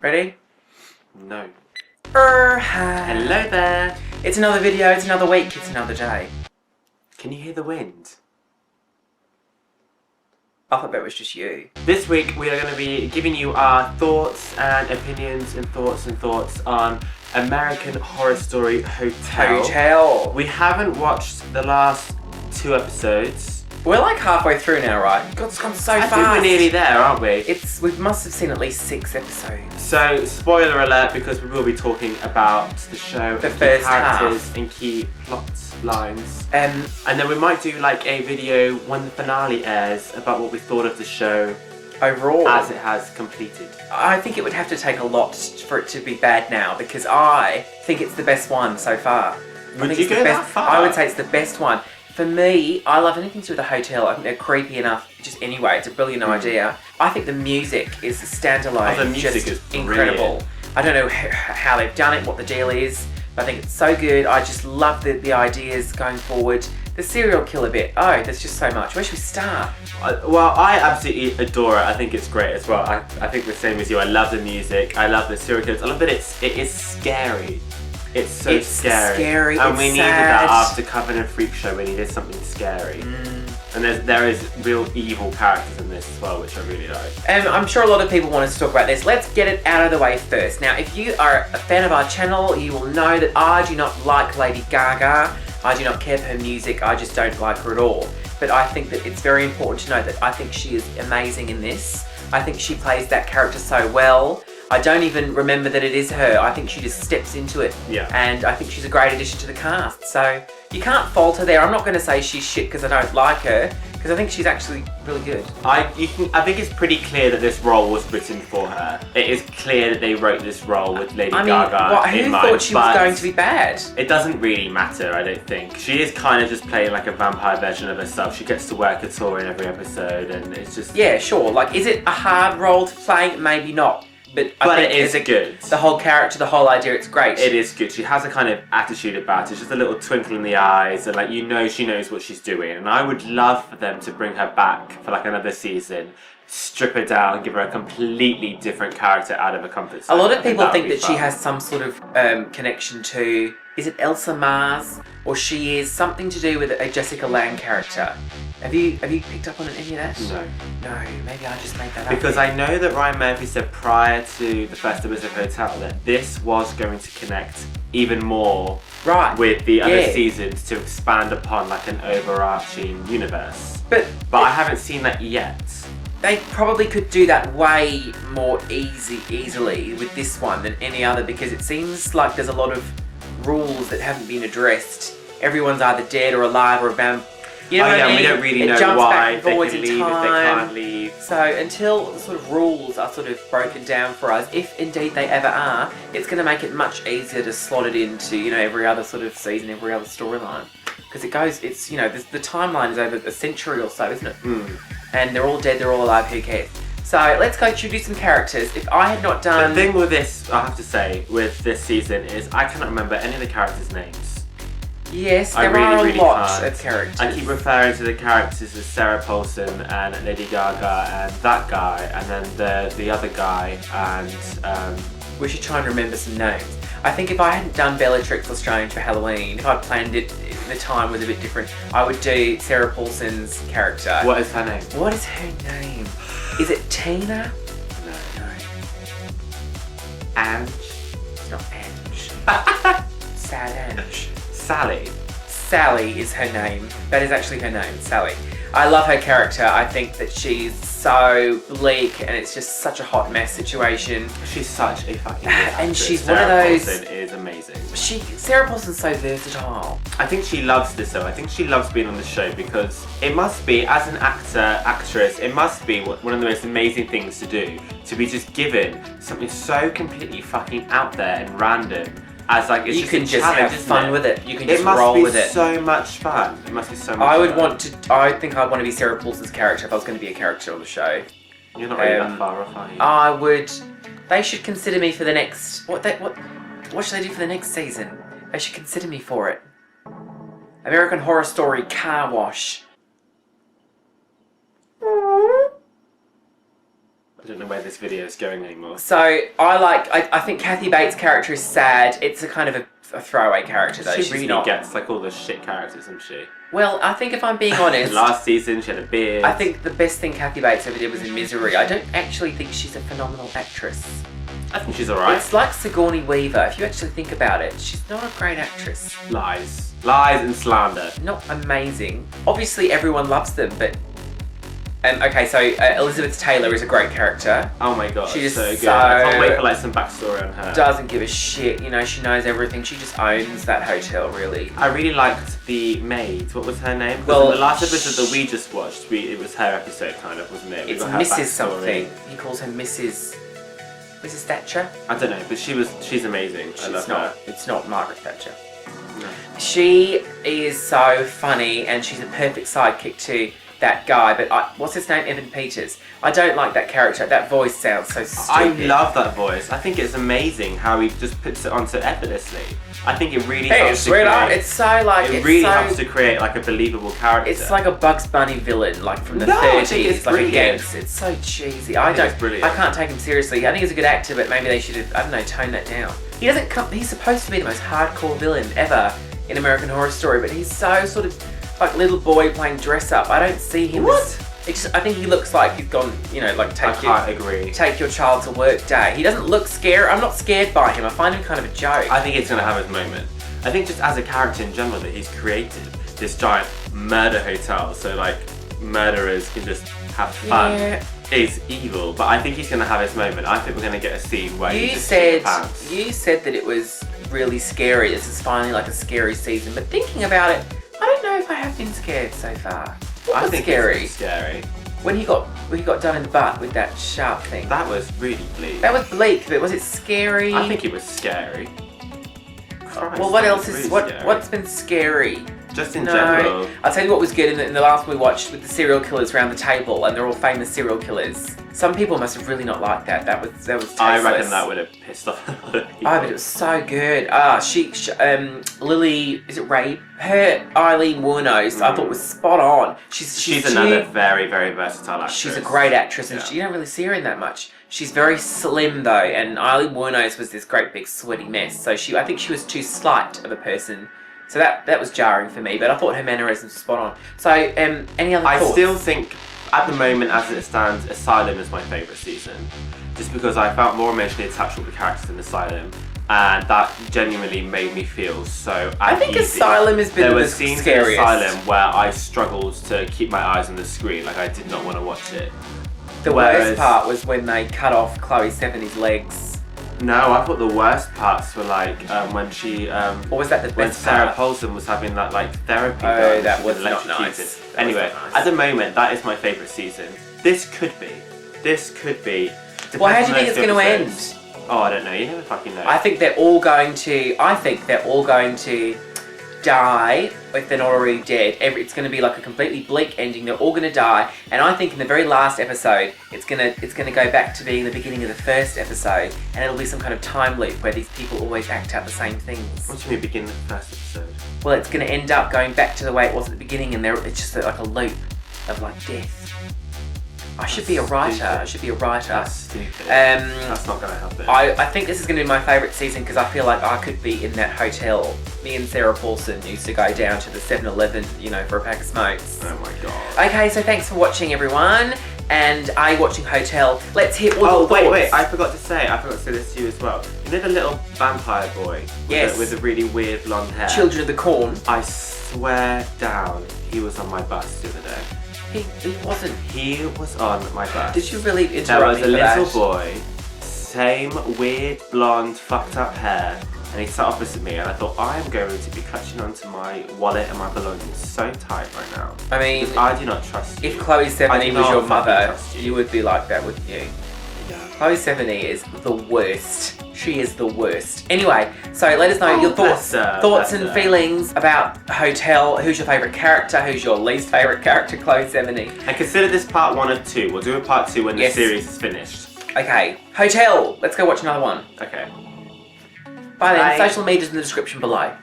Ready? No. Hi. Hello there. It's another video, it's another week, it's another day. Can you hear the wind? I thought that was just you. This week we are going to be giving you our thoughts and opinions and thoughts on American Horror Story Hotel. We haven't watched the last 2 episodes. We're like halfway through now, right? God, it's gone so fast. I think we're nearly there, aren't we? We must have seen at least 6 episodes. So, spoiler alert, because we will be talking about the show, the first characters half. and key plot lines. And then we might do like a video when the finale airs about what we thought of the show overall, as it has completed. I think it would have to take a lot for it to be bad now, because I think it's the best one so far. Would you go that far? I would say it's the best one. For me, I love anything to do with a hotel. I think they're creepy enough. Just anyway, it's a brilliant idea. I think the music is standalone. The music just is incredible. I don't know how they've done it, what the deal is, but I think it's so good. I just love the ideas going forward. The serial killer bit. Oh, there's just so much. Where should we start? Well, I absolutely adore it. I think it's great as well. I think the same as you. I love the music. I love the serial killers. I love that it is scary. It's so scary. And we needed that after Coven & Freak Show. We needed something scary. And there is real evil characters in this as well, which I really like. And I'm sure a lot of people want us to talk about this. Let's get it out of the way first. Now, if you are a fan of our channel, you will know that I do not like Lady Gaga. I do not care for her music. I just don't like her at all. But I think that it's very important to know that I think she is amazing in this. I think she plays that character so well. I don't even remember that it is her. I think she just steps into it. Yeah. And I think she's a great addition to the cast. So you can't fault her there. I'm not going to say she's shit because I don't like her, because I think she's actually really good. I think it's pretty clear that this role was written for her. It is clear that they wrote this role with Lady Gaga who in mind. thought she was going to be bad? It doesn't really matter, I don't think. She is kind of just playing like a vampire version of herself. She gets to wear couture in every episode, and it's just... Yeah, sure. Like, is it a hard role to play? Maybe not. But I think it is good. The whole character, the whole idea, it's great. It is good. She has a kind of attitude about it. Just a little twinkle in the eyes, and like, you know, she knows what she's doing. And I would love for them to bring her back for like another season, strip her down, give her a completely different character out of her comfort zone. A lot of people think that she has some sort of connection to, is it Elsa Mars? Or she is something to do with a Jessica Lange character. Have you picked up on any of that? No, maybe I just made that up. Because I know that Ryan Murphy said prior to the first episode of Hotel that this was going to connect even more with the other seasons to expand upon like an overarching universe. But I haven't seen that yet. They probably could do that way more easily with this one than any other, because it seems like there's a lot of rules that haven't been addressed. Everyone's either dead or alive or a vampire. You know what I mean? We don't really know why they can leave if they can't leave. So until the sort of rules are sort of broken down for us, if indeed they ever are, it's going to make it much easier to slot it into, you know, every other sort of season, every other storyline. Because it's, you know, the timeline is over a century or so, isn't it? And they're all dead, they're all alive, who cares? So let's go introduce some characters. If I had not done... The thing with this, I have to say, with this season is I cannot remember any of the characters' names. Yes, there are a lot of characters. I keep referring to the characters as Sarah Paulson and Lady Gaga and that guy, and then the other guy, and... We should try and remember some names. I think if I hadn't done Bellatrix Lestrange for Halloween, if I'd planned it, the time was a bit different, I would do Sarah Paulson's character. What is her name? What is her name? Is it Tina? No. Ange? It's not Ange. Sad Ange. Sally. Sally is her name. That is actually her name, Sally. I love her character. I think that she's so bleak and it's just such a hot mess situation. She's such a fucking good actress. And she's Sarah one of those... Paulson is amazing. Sarah Paulson's so versatile. I think she loves this though. I think she loves being on the show because it must be, as an actress, it must be one of the most amazing things to do. To be just given something so completely fucking out there and random. As like it's you can just have fun with it. You can just roll with it. It must be so much fun. It must be so much fun. I think I'd want to be Sarah Paulson's character if I was going to be a character on the show. You're not really that far off, are you? I would. They should consider me for the next. What should they do for the next season? They should consider me for it. American Horror Story Car Wash. I don't know where this video is going anymore. So I think Kathy Bates' character is sad. It's a kind of a throwaway character though. She really gets like all the shit characters, isn't she? Well, I think if I'm being honest, last season she had a beard. I think the best thing Kathy Bates ever did was in Misery. I don't actually think she's a phenomenal actress. I think she's alright. It's like Sigourney Weaver. If you actually think about it, she's not a great actress. Lies and slander. Not amazing. Obviously, everyone loves them, but. Okay, so Elizabeth Taylor is a great character. Oh my god, she's so good. I can't wait for like some backstory on her. Doesn't give a shit, you know, she knows everything. She just owns that hotel, really. I really liked the maid. What was her name? Well, in the last episode that we just watched, it was her episode kind of, wasn't it? It's Mrs. something. He calls her Mrs. Thatcher? I don't know, but she's amazing. I love her. It's not Margaret Thatcher. No. She is so funny and she's a perfect sidekick to that guy, but what's his name? Evan Peters. I don't like that character. That voice sounds so stupid. I love that voice. I think it's amazing how he just puts it on so effortlessly. I think it really helps to create... It's so like... It really helps to create like a believable character. It's like a Bugs Bunny villain, like from the 30s. I think it's like brilliant. It's so cheesy. It's brilliant. I can't take him seriously. I think he's a good actor, but maybe they should have, I don't know, toned that down. He doesn't come... He's supposed to be the most hardcore villain ever in American Horror Story, but he's so sort of like little boy playing dress up. I don't see him as... I think he looks like he's gone, you know, like take your child to work day. He doesn't look scary. I'm not scared by him. I find him kind of a joke. I think he's going to have his moment. I think just as a character in general that he's created this giant murder hotel, so like murderers can just have fun, is evil. But I think he's going to have his moment. I think we're going to get a scene where you said that it was really scary. This is finally like a scary season. But thinking about it, I don't know if I have been scared so far. I think it's scary. When he got done in the butt with that sharp thing. That was really bleak. That was bleak, but was it scary? I think it was scary. Christ, well, what else is what's been scary? Just in general. I'll tell you what was good in the last one we watched with the serial killers around the table, and they're all famous serial killers. Some people must have really not liked that. That was tasteless. I reckon that would have pissed off a lot of people. Oh, but it was so good. Lily, is it Ray? Her Eileen Wuornos, I thought was spot on. She's another very, very versatile actress. She's a great actress, and you don't really see her in that much. She's very slim though, and Eileen Wuornos was this great big sweaty mess. So I think she was too slight of a person. So that was jarring for me, but I thought her mannerisms were spot on. So, any other thoughts? I still think, at the moment as it stands, Asylum is my favourite season. Just because I felt more emotionally attached with the characters in Asylum, and that genuinely made me feel so uneasy. I think Asylum has been the scariest. There were scenes in Asylum where I struggled to keep my eyes on the screen, like I did not want to watch it. The worst part was when they cut off Chloe Sevigny's legs. No, I thought the worst parts were like when she... or was that the best when Sarah part? Paulson was having that like therapy. Oh, that was not nice. Anyway, at the moment, that is my favourite season. This could be. Well, how do you think it's going to end? Oh, I don't know. You never fucking know. I think they're all going to die if they're not already dead. It's going to be like a completely bleak ending. They're all going to die, and I think in the very last episode, it's going to go back to being the beginning of the first episode, and it'll be some kind of time loop where these people always act out the same things. What do you mean beginning of the first episode? Well, it's going to end up going back to the way it was at the beginning, and it's just like a loop of like death. I should be a writer. That's stupid. That's not going to happen. I think this is going to be my favourite season because I feel like I could be in that hotel. Me and Sarah Paulson used to go down to the 7-Eleven, you know, for a pack of smokes. Oh my god. Okay, so thanks for watching, everyone. And are you watching Hotel? Let's hear all the thoughts. Wait, I forgot to say this to you as well. You know the little vampire boy? Yes. With the really weird blonde hair? Children of the Corn. I swear down, he was on my bus the other day. He wasn't. He was on my bus. Did you really interrupt There was me a for little that? boy, same weird blonde fucked up hair, and he sat opposite me, and I thought I'm going to be clutching onto my wallet and my belongings so tight right now. I mean, I do not trust you. If Chloe Sevigny was your mother, you. you would be like that, wouldn't you? Yeah. Chloe Sevigny is the worst. She is the worst. Anyway, so let us know your thoughts and feelings about Hotel. Who's your favourite character? Who's your least favourite character? Chloe Sevigny. And consider this part 1 of 2. We'll do a part 2 when the series is finished. Okay, Hotel. Let's go watch another one. Okay. Bye then. Social media's in the description below.